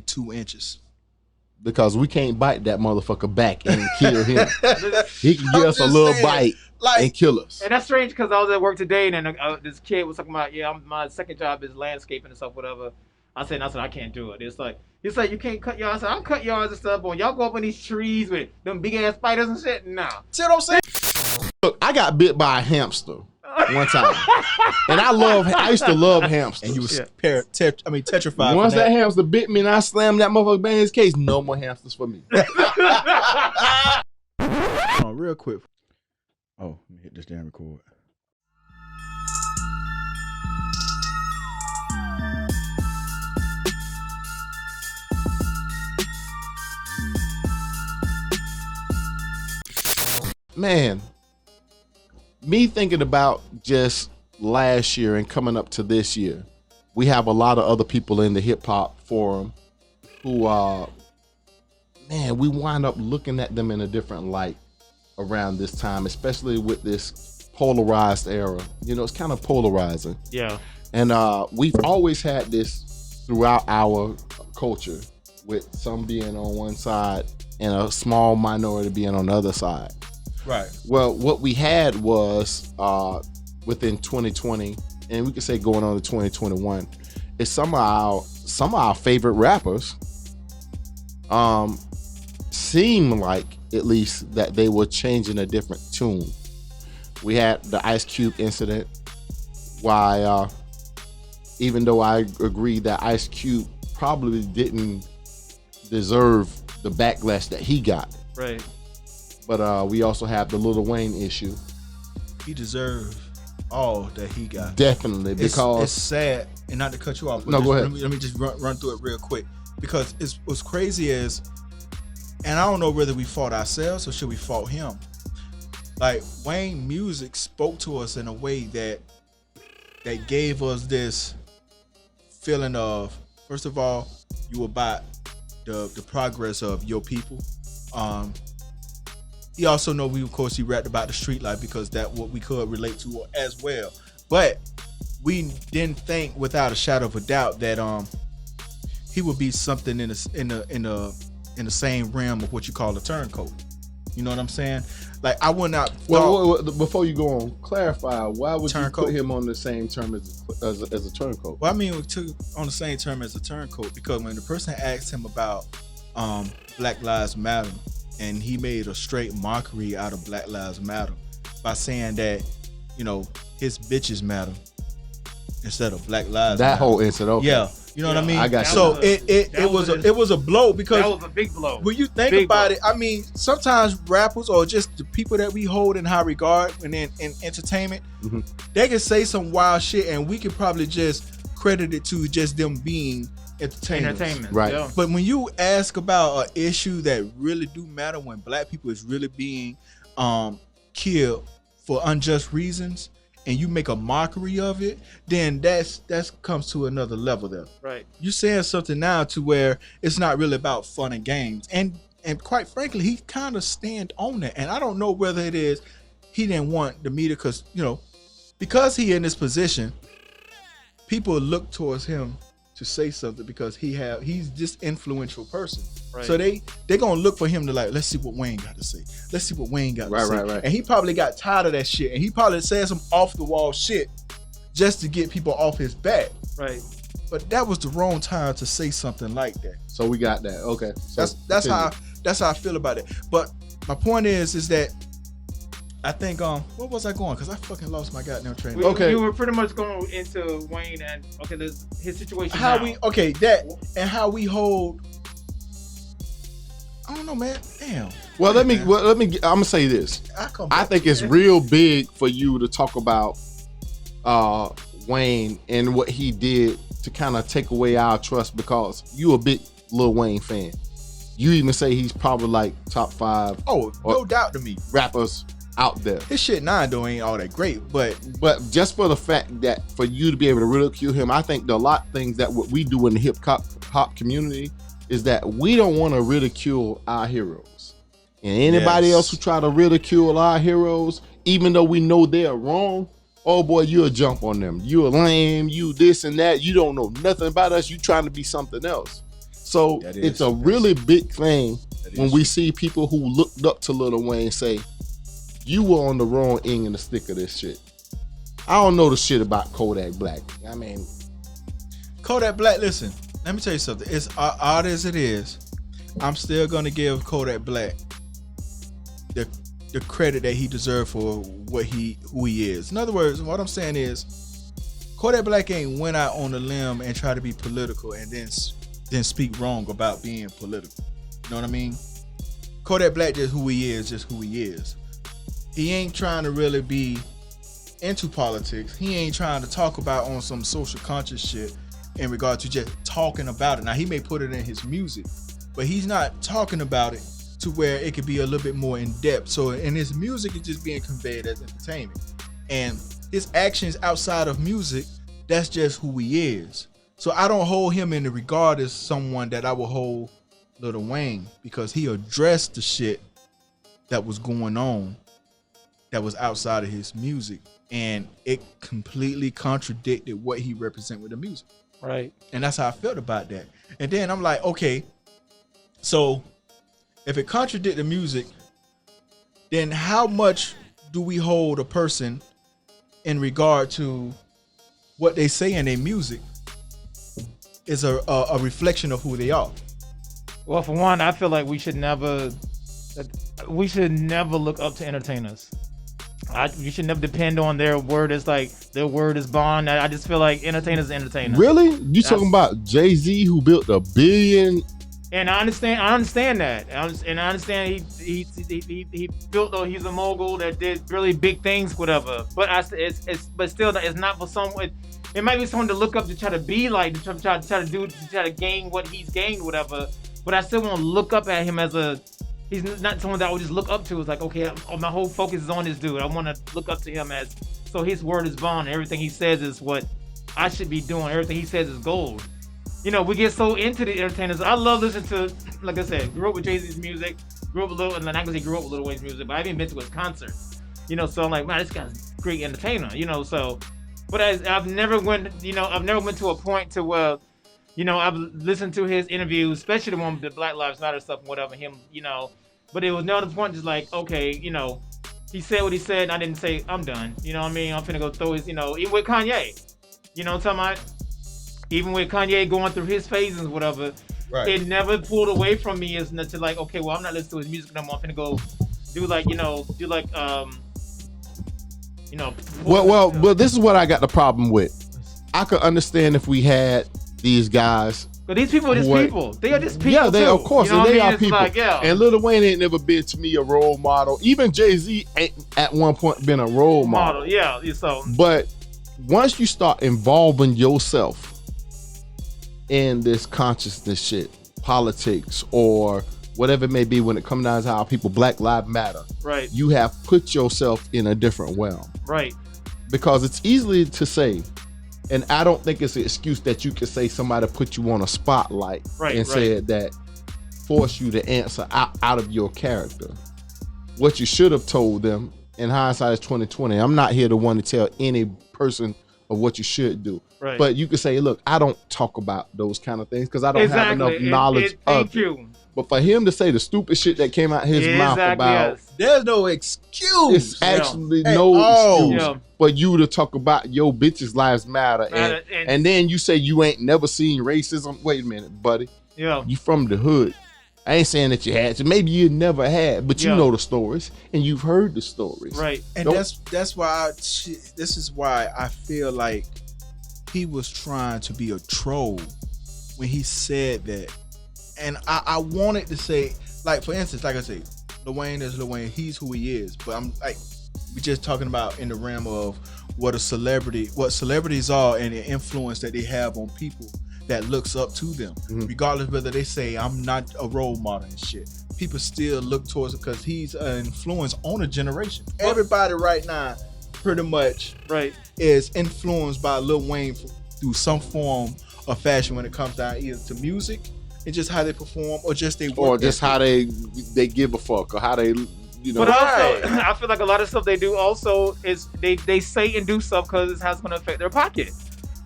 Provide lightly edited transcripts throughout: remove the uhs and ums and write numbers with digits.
2 inches. Because we can't bite that motherfucker back and kill him. He can give us a little bite and kill us. And that's strange because I was at work today and then this kid was talking about, my second job is landscaping and stuff, whatever. I said, I can't do it. It's like, he said, you can't cut yards. I said, I'll cut yards and stuff, but when y'all go up in these trees with them big ass spiders and shit, nah. See what I'm saying? Look, I got bit by a hamster one time. And I used to love hamsters. And you was tetrified. Once that hamster bit me and I slammed that motherfucker back in his case, no more hamsters for me. Real quick. Oh, let me hit this damn record. Man, me thinking about just last year and coming up to this year, we have a lot of other people in the hip hop forum who we wind up looking at them in a different light around this time, especially with this polarized era. It's kind of polarizing. Yeah. And we've always had this throughout our culture, with some being on one side and a small minority being on the other side. Right. Well, what we had was within 2020, and we could say going on to 2021, is some of our favorite rappers seem like, at least, that they were changing a different tune. We had the Ice Cube incident. Why, even though I agree that Ice Cube probably didn't deserve the backlash that he got. Right. But we also have the Lil Wayne issue. He deserved all that he got. Definitely, because it's sad, and not to cut you off. No, go ahead. Let me just run through it real quick, because what's crazy is, and I don't know whether we fought ourselves or should we fought him. Like, Wayne music spoke to us in a way that gave us this feeling of, first of all, you about the progress of your people. He also know he rapped about the street life, because that's what we could relate to as well. But we didn't think, without a shadow of a doubt, that he would be something in the same realm of what you call a turncoat. You know what I'm saying? Like, I would not. Well, before you go on, clarify, why would Turncoat. you put him on the same term as a turncoat? Well, I mean, we took on the same term as a turncoat, because when the person asked him about Black Lives Matter, and he made a straight mockery out of Black Lives Matter by saying that, his bitches matter instead of Black Lives That Matter. whole incident. Okay. Yeah, you know what I mean? I got you. So it was a blow, because that was a big blow. when you think Big about blow. it, I mean, sometimes rappers, or just the people that we hold in high regard and in entertainment, they can say some wild shit, and we could probably just credit it to just them being entertainment. Right. Yeah. But when you ask about an issue that really do matter, when black people is really being killed for unjust reasons, and you make a mockery of it, then that's comes to another level there. Right. You saying something now to where it's not really about fun and games, and quite frankly, he kind of stand on that. And I don't know whether it is he didn't want the media, because he in this position, people look towards him to say something, because he's this influential person. Right. So they gonna look for him to, like, let's see what Wayne got to say. Let's see what Wayne got to say. Right. And he probably got tired of that shit, and he probably said some off the wall shit just to get people off his back. Right. But that was the wrong time to say something like that. So we got that. Okay. So That's how I feel about it. But my point is that I think what was I going? Because I fucking lost my goddamn train. Okay. You were pretty much going into Wayne and there's his situation. How now. how we hold. I don't know, man. Damn. Well, let me. I'm gonna say this. I think it's real big for you to talk about Wayne and what he did to kind of take away our trust, because you a big Lil Wayne fan. You even say he's probably like top 5. Oh, no doubt to me. Rappers out there. His shit now though ain't all that great, but just for the fact that for you to be able to ridicule him, I think a lot of things that what we do in the hip hop community is that we don't want to ridicule our heroes. And anybody else who try to ridicule our heroes, even though we know they're wrong, oh boy, you'll jump on them. You're lame, you this and that. You don't know nothing about us. You trying to be something else. So That it's is- a really big thing That when is we true. see people who looked up to Lil Wayne say, you were on the wrong end of the stick of this shit. I don't know the shit about Kodak Black. I mean, Kodak Black, listen, let me tell you something. It's odd as it is, I'm still gonna give Kodak Black the credit that he deserved for who he is. In other words, what I'm saying is, Kodak Black ain't went out on a limb and try to be political and then speak wrong about being political. You know what I mean? Kodak Black just who he is. He ain't trying to really be into politics. He ain't trying to talk about on some social conscious shit in regard to just talking about it. Now he may put it in his music, but he's not talking about it to where it could be a little bit more in depth. So in his music, it's just being conveyed as entertainment. And his actions outside of music, that's just who he is. So I don't hold him in the regard as someone that I will hold Lil Wayne, because he addressed the shit that was going on that was outside of his music, and it completely contradicted what he represent with the music. Right. And that's how I felt about that. And then I'm like, okay, so if it contradicts the music, then how much do we hold a person in regard to what they say in their music is a reflection of who they are? Well, for one, I feel like we should never look up to entertainers. You should never depend on their word. It's like their word is bond. I just feel like entertainers are entertainers. really? You talking about Jay-Z who built a billion? And I understand that. And I understand he built, though, he's a mogul that did really big things, whatever. But but still, it's not for someone. It might be someone to look up to try to be like, to try to gain what he's gained, whatever. But I still want to look up at him as he's not someone that I would just look up to. It's like, okay, my whole focus is on this dude. I want to look up to him so his word is bond. Everything he says is what I should be doing. Everything he says is gold. You know, we get so into the entertainers. I love listening to, like I said, grew up with Jay-Z's music, grew up with and I'm not gonna say grew up with Lil Wayne's music, but I haven't been to his concert. You know, so I'm like, man, this guy's a great entertainer. You know, so, but I've never went to a point to where, you know, I've listened to his interviews, especially the one with the Black Lives Matter stuff and whatever. Him, you know, but it was never the point. Just like, okay, you know, he said what he said, and I didn't say I'm done. You know what I mean? I'm finna go throw his, you know, even with Kanye. You know what I'm talking about? Even with Kanye going through his phases, whatever, Right. it never pulled away from me as to like, okay, well, I'm not listening to his music no more. I'm finna go do like, Well, this is what I got the problem with. I could understand if we had these guys. But these people are just What? people. They are just people. Yeah, they too. of course, You know and what they I mean? are It's people. like, yeah. And Lil Wayne ain't never been to me a role model. Even Jay-Z ain't at one point been a role model. Yeah. So But once you start involving yourself in this consciousness shit, politics or whatever it may be, when it comes down to how people, Black Lives Matter, right, you have put yourself in a different realm. right, Because it's easy to say, and I don't think it's an excuse that you can say somebody put you on a spotlight Right, and right. said that force you to answer out of your character. What you should have told them, in hindsight is 2020. I'm not here to want to tell any person of what you should do. right. But you can say, look, I don't talk about those kind of things because I don't have enough knowledge Thank of it. you. But for him to say the stupid shit that came out his mouth about, yes. There's no excuse. it's actually At no all. excuse Yeah. for you to talk about your bitches' lives matter. And then you say you ain't never seen racism. Wait a minute, buddy. Yeah. You from the hood. I ain't saying that you had to. Maybe you never had, but you Yeah. know the stories and you've heard the stories. Right. And Don't- that's why this is why I feel like he was trying to be a troll when he said that. And I wanted to say, like, for instance, like I say, Lil Wayne is Lil Wayne. He's who he is. But I'm like, we just talking about in the realm of what celebrities are and the influence that they have on people that looks up to them, regardless whether they say I'm not a role model and shit. People still look towards it because he's an influence on a generation. Everybody right now, pretty much, Right. is influenced by Lil Wayne through some form of fashion when it comes down either to music and just how they perform or just they work Or just ethic. how they give a fuck or how they, you know. But also, Right. I feel like a lot of stuff they do also is they say and do stuff because it's how it's going to affect their pocket.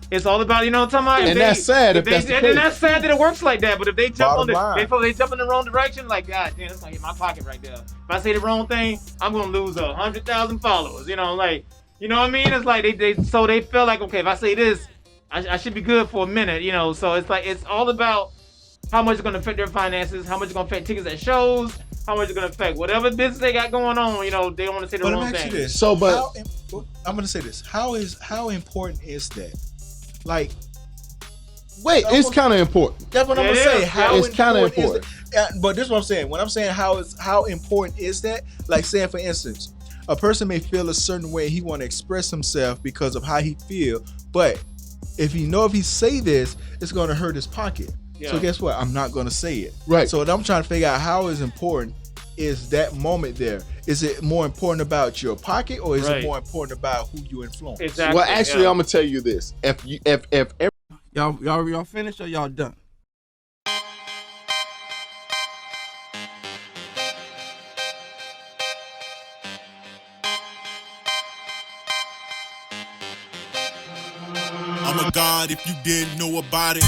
It's all about, you know what I'm talking about? And that's sad if that's the And case. that's sad that it works like that. But if they jump Bottom line. they jump in the wrong direction, like, God damn, that's gonna hit my pocket right there. If I say the wrong thing, I'm gonna lose 100,000 followers. You know, like, you know what I mean? It's like they feel like, okay, if I say this, I should be good for a minute. You know, so it's like it's all about how much it's gonna affect their finances, how much it's gonna affect tickets at shows, how much it's gonna affect whatever business they got going on. You know, they want to say the But wrong let me ask thing. you this. So, but I'm gonna say this. How important is that? Like, wait, it's kind of important. that's what I'm It gonna say. is. How It's kinda important is important. that? But this is what I'm saying. When I'm saying how important is that? Like, saying for instance, a person may feel a certain way. He want to express himself because of how he feel, but if he say this, it's gonna hurt his pocket. Yeah. So guess what? I'm not gonna say it. Right. So I'm trying to figure out how is important is that moment there. Is it more important about your pocket, or is Right. it more important about who you influence? Exactly. Well, actually, yeah. I'm gonna tell you this: if Y'all finished or y'all done? I'm a god if you didn't know about it.